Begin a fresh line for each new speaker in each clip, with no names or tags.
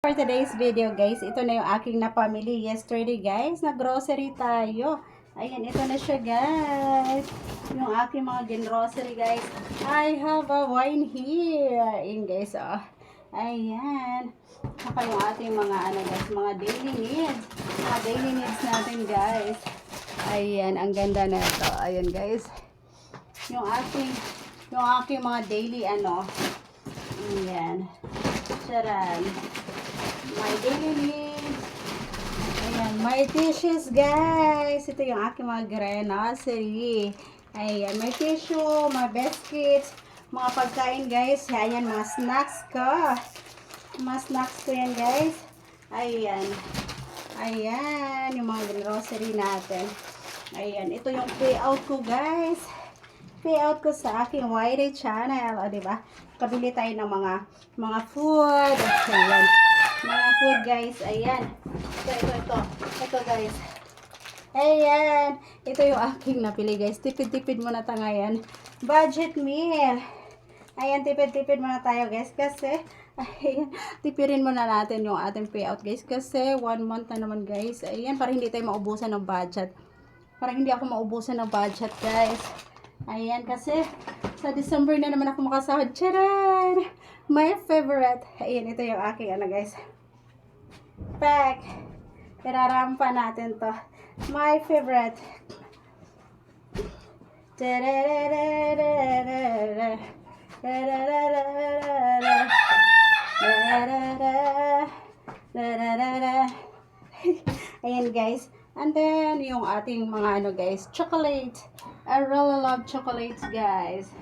For today's video guys, ito na yung aking napamili yesterday guys. Nag-grocery tayo. Ayan, ito na siya guys. Yung aking mga grocery guys. I have a wine here. Ayan guys, oh. Ayan. Saka yung ating mga ano guys, mga daily needs. Mga daily needs natin guys. Ayan, ang ganda na ito. Ayan guys. Yung aking mga daily ano. Ayan. Charan. My daily needs. Ayan, my dishes, guys. Ito yung aking mga grocery. Ayan, may tissue, mga biscuits, mga pagkain, guys. Ayan, mga snacks ko. Mga snacks ko yan, guys. Ayan. Ayan, yung mga grocery natin. Ayan, ito yung payout ko, guys. Payout ko sa aking YT channel. O, diba? Kabili tayo ng mga food. Ayan. Mga food guys, ayan. Ito guys. Ayan. Ito yung aking napili guys. Tipid-tipid muna tayo ngayon. Budget meal. Ayan, tipid-tipid muna tayo guys. Kasi, ayan, tipirin muna natin yung ating payout guys. Kasi, 1 month na naman guys. Ayan, para hindi tayo maubusan ng budget. Para hindi ako maubusan ng budget guys. Ayan, kasi, sa December na naman ako makasahod. Charan! My favorite. Ayan, ito yung aking ano guys. Pack. Irarampa natin to. My favorite. Ayan guys. And then, yung ating mga ano guys, chocolate. I really love chocolates guys.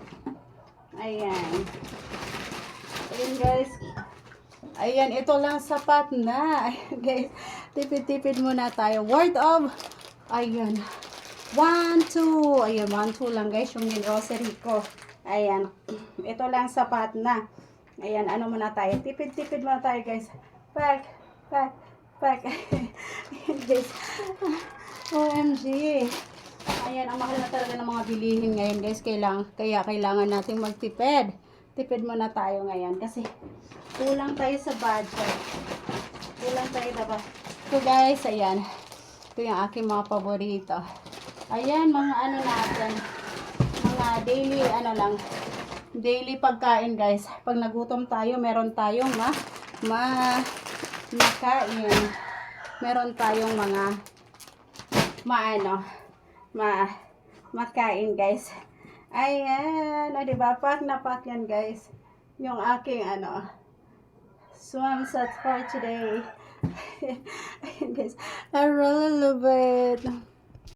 Ayan. Ayan guys. Ayan, ito lang sapat na. Ayan guys, tipid-tipid muna tayo. Word of, ayan, 1, 2. Ayan, 1, 2 lang guys yung grocery ko. Ayan, ito lang sapat na. Ayan, ano muna tayo. Tipid-tipid muna tayo guys. Pack. Ayan guys. OMG. Ayan, ang mahal na talaga ng mga bilihin ngayon guys. Kaya kailangan natin magtipid. Tipid muna tayo ngayon kasi kulang tayo sa budget. Kulang tayo diba? So guys, ayan. Ito yung aking mga paborito. Ayan, mga ano natin. Mga daily, ano lang. Daily pagkain guys. Pag nagutom tayo, meron tayong makain. Meron tayong mga makain guys. Ayan. O diba? Pack na pack yan guys. Yung aking ano. Swim set for today. Ayan guys. I really love